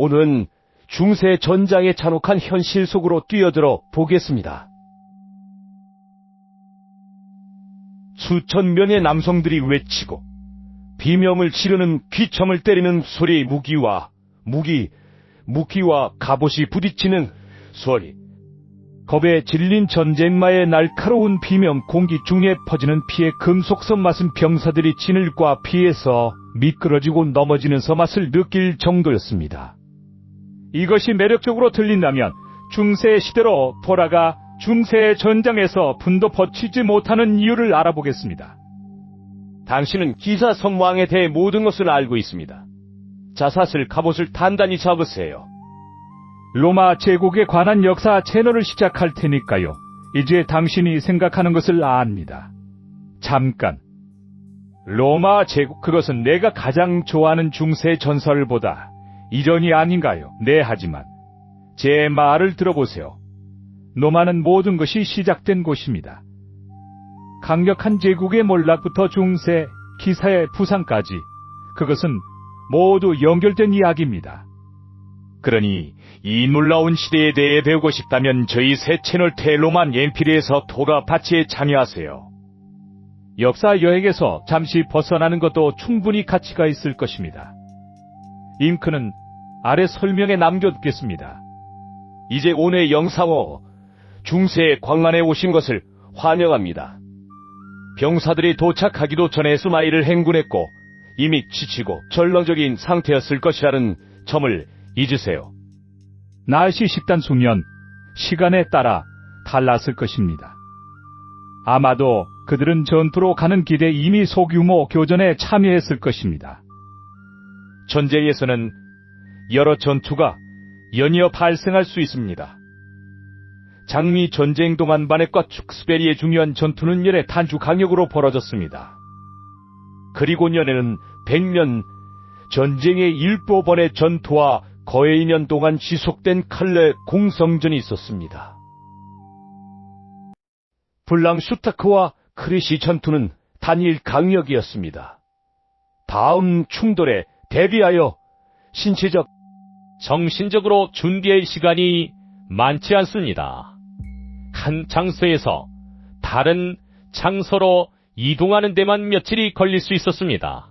오늘은 중세 전장의 잔혹한 현실 속으로 뛰어들어 보겠습니다. 수천 명의 남성들이 외치고 비명을 지르는 귀청을 때리는 소리의 무기와 갑옷이 부딪히는 소리, 겁에 질린 전쟁마의 날카로운 비명, 공기 중에 퍼지는 피의 금속성 맛은 병사들이 진을과 피해서 미끄러지고 넘어지는 서맛을 느낄 정도였습니다. 이것이 매력적으로 들린다면 중세 시대로 돌아가 중세 전장에서 분도 버티지 못하는 이유를 알아보겠습니다. 당신은 기사 선왕에 대해 모든 것을 알고 있습니다. 자사슬 갑옷을 단단히 잡으세요. 로마 제국에 관한 역사 채널을 시작할 테니까요. 이제 당신이 생각하는 것을 압니다. 잠깐. 로마 제국, 그것은 내가 가장 좋아하는 중세 전설보다 이전이 아닌가요? 네, 하지만 제 말을 들어보세요. 로마는 모든 것이 시작된 곳입니다. 강력한 제국의 몰락부터 중세, 기사의 부상까지 그것은 모두 연결된 이야기입니다. 그러니 이 놀라운 시대에 대해 배우고 싶다면 저희 새 채널 테로만 MP3에서 도가파치에 참여하세요. 역사 여행에서 잠시 벗어나는 것도 충분히 가치가 있을 것입니다. 링크는 아래 설명에 남겨두겠습니다. 이제 오늘 영상호 중세 광란에 오신 것을 환영합니다. 병사들이 도착하기도 전에 스마일을 행군했고 이미 지치고 절렁적인 상태였을 것이라는 점을 잊으세요. 날씨, 식단, 수면, 시간에 따라 달랐을 것입니다. 아마도 그들은 전투로 가는 길에 이미 소규모 교전에 참여했을 것입니다. 전쟁에서는 여러 전투가 연이어 발생할 수 있습니다. 장미 전쟁 동안 바넷과 축스베리의 중요한 전투는 연의 단주 강력으로 벌어졌습니다. 그리고 연에는 100년 전쟁의 일부 번의 전투와 거의 2년 동안 지속된 칼레 공성전이 있었습니다. 블랑슈타크와 크리시 전투는 단일 강력이었습니다. 다음 충돌에 대비하여 신체적, 정신적으로 준비할 시간이 많지 않습니다. 한 장소에서 다른 장소로 이동하는 데만 며칠이 걸릴 수 있었습니다.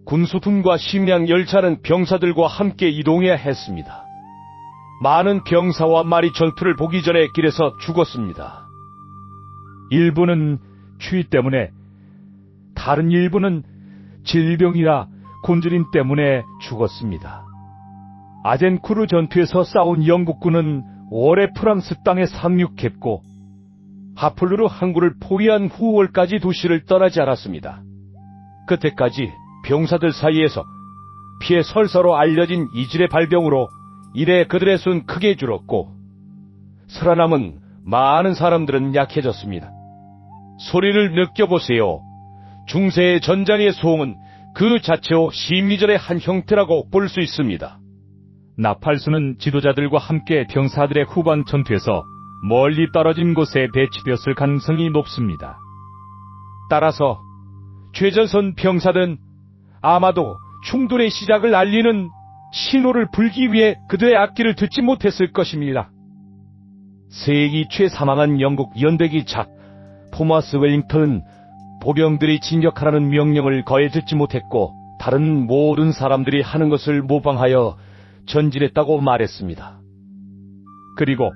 군수품과 식량 열차는 병사들과 함께 이동해야 했습니다. 많은 병사와 말이 전투를 보기 전에 길에서 죽었습니다. 일부는 추위 때문에, 다른 일부는 질병이나 곤질인 때문에 죽었습니다. 아젠쿠르 전투에서 싸운 영국군은 오래 프랑스 땅에 상륙했고 하플루르 항구를 포위한 후월까지 도시를 떠나지 않았습니다. 그때까지 병사들 사이에서 피해 설사로 알려진 이질의 발병으로 이래 그들의 수는 크게 줄었고 살아남은 많은 사람들은 약해졌습니다. 소리를 느껴보세요. 중세의 전장의 소음은 그 자체로 심리전의 한 형태라고 볼 수 있습니다. 나팔수는 지도자들과 함께 병사들의 후반 전투에서 멀리 떨어진 곳에 배치되었을 가능성이 높습니다. 따라서 최전선 병사들은 아마도 충돌의 시작을 알리는 신호를 불기 위해 그들의 악기를 듣지 못했을 것입니다. 세기 초에 사망한 영국 연대기 작 토마스 웰링턴은 보병들이 진격하라는 명령을 거의 듣지 못했고 다른 모든 사람들이 하는 것을 모방하여 전진했다고 말했습니다. 그리고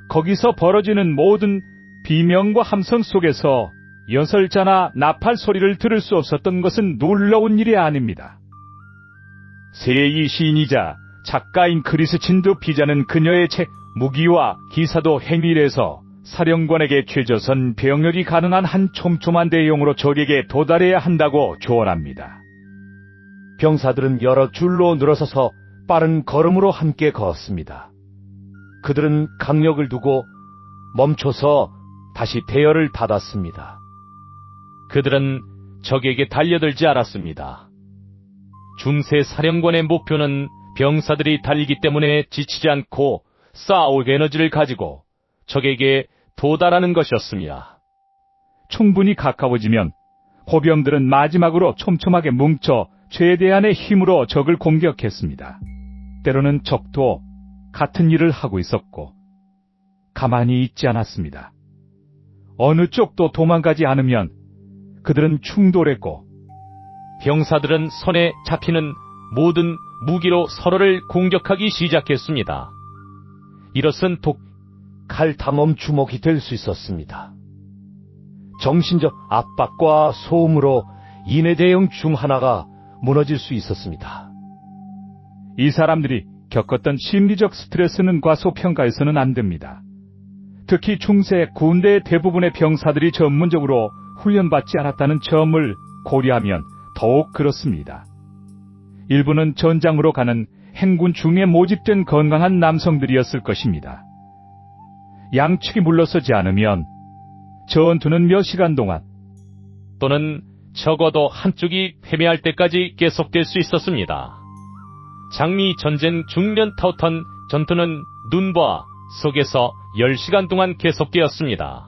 거기서 벌어지는 모든 비명과 함성 속에서 연설자나 나팔 소리를 들을 수 없었던 것은 놀라운 일이 아닙니다. 세이 시인이자 작가인 크리스틴드 피자는 그녀의 책 무기와 기사도 행위에서 사령관에게 최저선 병력이 가능한 한 촘촘한 대용으로 적에게 도달해야 한다고 조언합니다. 병사들은 여러 줄로 늘어서서 빠른 걸음으로 함께 걷습니다. 그들은 강력을 두고 멈춰서 다시 대열을 받았습니다. 그들은 적에게 달려들지 않았습니다. 중세 사령관의 목표는 병사들이 달리기 때문에 지치지 않고 쌓아올 에너지를 가지고 적에게 도달하는 것이었습니다. 충분히 가까워지면 호병들은 마지막으로 촘촘하게 뭉쳐 최대한의 힘으로 적을 공격했습니다. 때로는 적도 같은 일을 하고 있었고 가만히 있지 않았습니다. 어느 쪽도 도망가지 않으면 그들은 충돌했고 병사들은 손에 잡히는 모든 무기로 서로를 공격하기 시작했습니다. 이것은 칼탐험 주목이 될 수 있었습니다. 정신적 압박과 소음으로 인해 대응 중 하나가 무너질 수 있었습니다. 이 사람들이 겪었던 심리적 스트레스는 과소평가해서는 안 됩니다. 특히 중세 군대의 대부분의 병사들이 전문적으로 훈련받지 않았다는 점을 고려하면 더욱 그렇습니다. 일부는 전장으로 가는 행군 중에 모집된 건강한 남성들이었을 것입니다. 양측이 물러서지 않으면 전투는 몇 시간 동안 또는 적어도 한쪽이 패배할 때까지 계속될 수 있었습니다. 장미 전쟁 중년 타우턴 전투는 눈과 속에서 10시간 동안 계속되었습니다.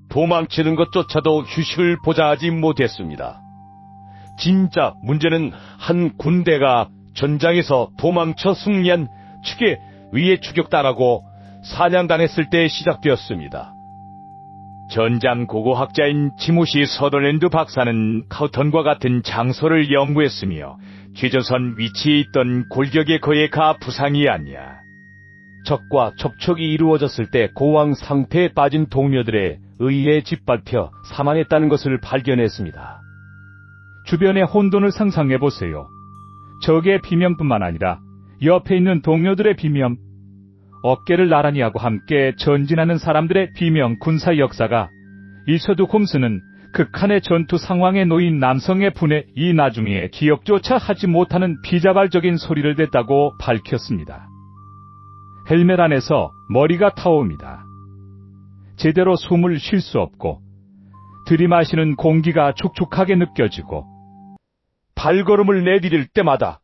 도망치는 것조차도 휴식을 보장하지 못했습니다. 진짜 문제는 한 군대가 전장에서 도망쳐 승리한 측에 의해 추격당하고 사냥당했을 때 시작되었습니다. 전장 고고학자인 티모시 서더랜드 박사는 카우턴과 같은 장소를 연구했으며 최전선 위치에 있던 골격의 거에 가 부상이 아니야. 적과 접촉이 이루어졌을 때 고왕 상태에 빠진 동료들에 의해 짓밟혀 사망했다는 것을 발견했습니다. 주변의 혼돈을 상상해보세요. 적의 비명뿐만 아니라 옆에 있는 동료들의 비명, 어깨를 나란히 하고 함께 전진하는 사람들의 비명 군사 역사가 이 셔두 홈스는 극한의 전투 상황에 놓인 남성의 분에 이 나중에 기억조차 하지 못하는 비자발적인 소리를 냈다고 밝혔습니다. 헬멧 안에서 머리가 타옵니다. 제대로 숨을 쉴 수 없고 들이마시는 공기가 촉촉하게 느껴지고 발걸음을 내디딜 때마다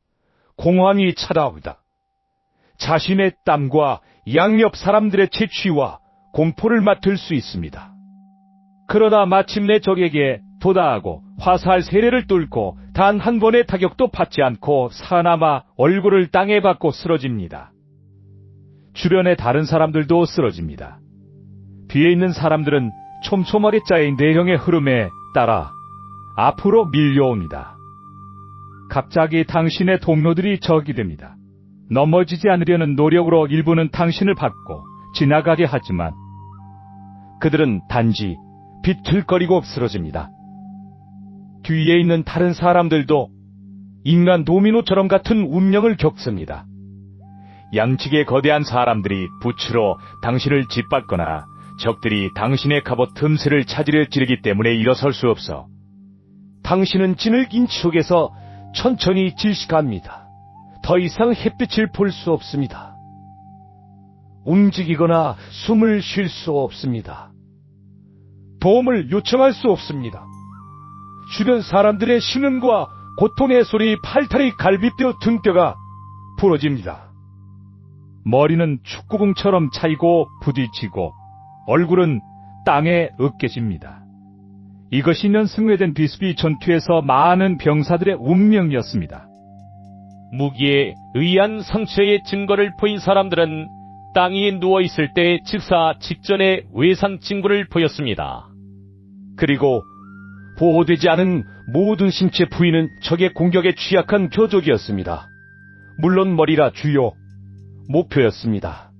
공황이 찾아옵니다. 자신의 땀과 양옆 사람들의 채취와 공포를 맡을 수 있습니다. 그러나 마침내 적에게 도다하고 화살 세례를 뚫고 단 한 번의 타격도 받지 않고 사나마 얼굴을 땅에 박고 쓰러집니다. 주변의 다른 사람들도 쓰러집니다. 뒤에 있는 사람들은 촘촘하게 내형의 흐름에 따라 앞으로 밀려옵니다. 갑자기 당신의 동료들이 적이 됩니다. 넘어지지 않으려는 노력으로 일부는 당신을 받고 지나가게 하지만 그들은 단지 비틀거리고 쓰러집니다. 뒤에 있는 다른 사람들도 인간 도미노처럼 같은 운명을 겪습니다. 양측의 거대한 사람들이 부츠로 당신을 짓밟거나 적들이 당신의 갑옷 틈새를 찾으려 찌르기 때문에 일어설 수 없어 당신은 진흙인 속에서 천천히 질식합니다. 더 이상 햇빛을 볼 수 없습니다. 움직이거나 숨을 쉴 수 없습니다. 도움을 요청할 수 없습니다. 주변 사람들의 신음과 고통의 소리, 팔다리, 갈비뼈, 등뼈가 부러집니다. 머리는 축구공처럼 차이고 부딪히고 얼굴은 땅에 으깨집니다. 이것이 연승회된 비스비 전투에서 많은 병사들의 운명이었습니다. 무기에 의한 상처의 증거를 보인 사람들은 땅 위에 누워있을 때 즉사 직전에 외상 징후를 보였습니다. 그리고 보호되지 않은 모든 신체 부위는 적의 공격에 취약한 표적이었습니다. 물론 머리가 주요 목표였습니다.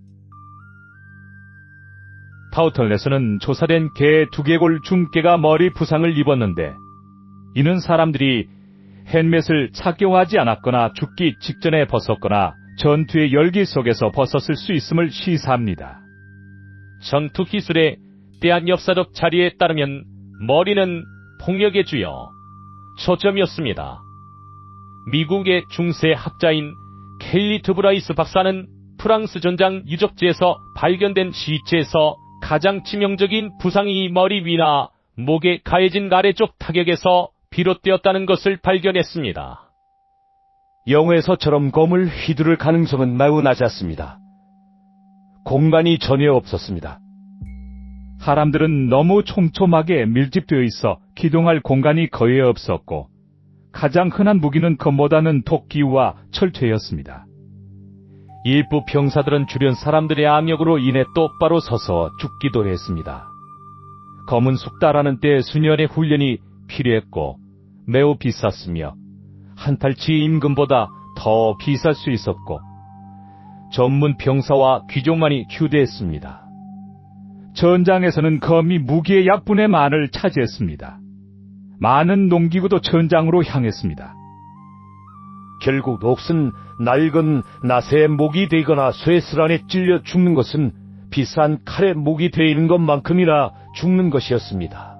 타우턴에서는 조사된 개 두개골 중개가 머리 부상을 입었는데 이는 사람들이 헬멧을 착용하지 않았거나 죽기 직전에 벗었거나 전투의 열기 속에서 벗었을 수 있음을 시사합니다. 전투 기술의 대한 역사적 자리에 따르면 머리는 폭력의 주요 초점이었습니다. 미국의 중세 학자인 켈리 트브라이스 박사는 프랑스 전장 유적지에서 발견된 시체에서 가장 치명적인 부상이 머리 위나 목에 가해진 아래쪽 타격에서 비롯되었다는 것을 발견했습니다. 영화에서처럼 검을 휘두를 가능성은 매우 낮았습니다. 공간이 전혀 없었습니다. 사람들은 너무 촘촘하게 밀집되어 있어 기동할 공간이 거의 없었고 가장 흔한 무기는 검보다는 도끼와 철퇴였습니다. 일부 병사들은 주변 사람들의 압력으로 인해 똑바로 서서 죽기도 했습니다. 검은 숙다라는 때 수년의 훈련이 필요했고 매우 비쌌으며 한 달치 임금보다 더 비쌀 수 있었고 전문 병사와 귀족만이 휴대했습니다. 전장에서는 검이 무기의 약분의 만을 차지했습니다. 많은 농기구도 전장으로 향했습니다. 결국 옥은 낡은 나세의 목이 되거나 쇠슬안에 찔려 죽는 것은 비싼 칼의 목이 되는 것만큼이나 죽는 것이었습니다.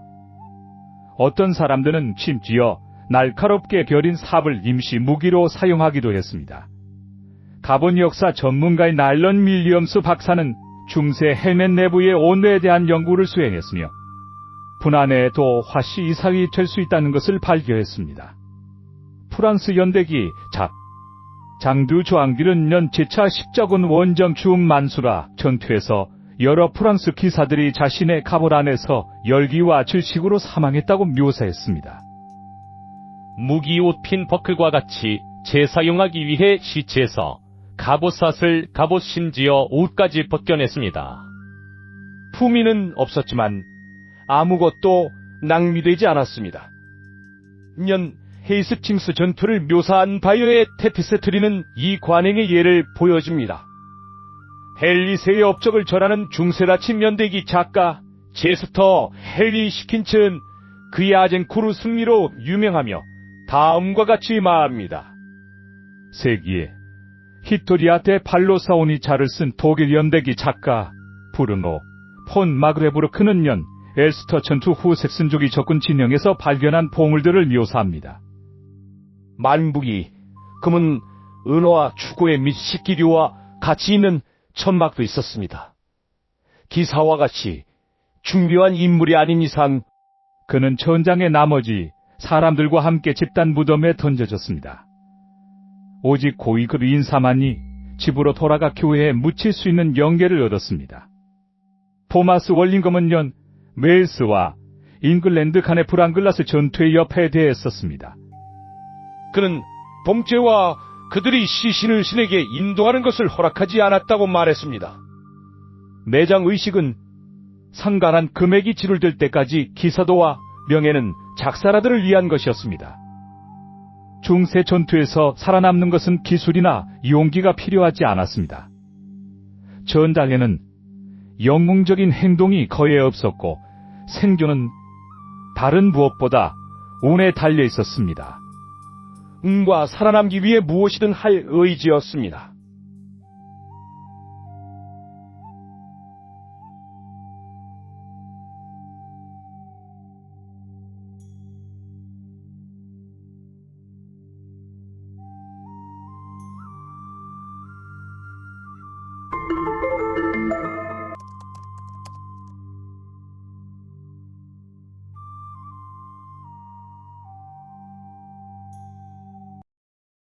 어떤 사람들은 심지어 날카롭게 겨린 삽을 임시 무기로 사용하기도 했습니다. 가본 역사 전문가인 나일런 밀리엄스 박사는 중세 헬멧 내부의 온도에 대한 연구를 수행했으며 분안에도 화씨 이상이 될 수 있다는 것을 발견했습니다. 프랑스 연대기 장두 조항길은 제7차 십자군 원정 주 만수라 전투에서 여러 프랑스 기사들이 자신의 갑옷 안에서 열기와 질식으로 사망했다고 묘사했습니다. 무기 옷 핀 버클과 같이 재사용하기 위해 시체에서 갑옷삿을 갑옷 심지어 옷까지 벗겨냈습니다. 품위는 없었지만 아무것도 낭비되지 않았습니다. 헤이스팅스 전투를 묘사한 바이오의 테피스트리는 이 관행의 예를 보여줍니다. 헨리세의 업적을 전하는 중세라치 면대기 작가 제스터 헨리 시킨츠는 그의 아젠코르 승리로 유명하며 다음과 같이 말합니다. 세기에 히토리아 대 팔로사오니차를 쓴 독일 연대기 작가 브루노 폰 마그레부르크는 엘스터 전투 후 색슨족이 적군 진영에서 발견한 보물들을 묘사합니다. 만북이 금은 은어와 추고의 및 식기류와 같이 있는 천막도 있었습니다. 기사와 같이 중요한 인물이 아닌 이상 그는 전장의 나머지 사람들과 함께 집단 무덤에 던져졌습니다. 오직 고위 그 인사만이 집으로 돌아가 교회에 묻힐 수 있는 영계를 얻었습니다. 토마스 월링검은 웨일스와 잉글랜드 간의 브랑글라스 전투의 옆에 대했었습니다. 그는 범죄와 그들이 시신을 신에게 인도하는 것을 허락하지 않았다고 말했습니다. 내장 의식은 상관한 금액이 지불될 때까지 기사도와 명예는 작사라들을 위한 것이었습니다. 중세 전투에서 살아남는 것은 기술이나 용기가 필요하지 않았습니다. 전장에는 영웅적인 행동이 거의 없었고 생존은 다른 무엇보다 운에 달려 있었습니다. 운과 살아남기 위해 무엇이든 할 의지였습니다.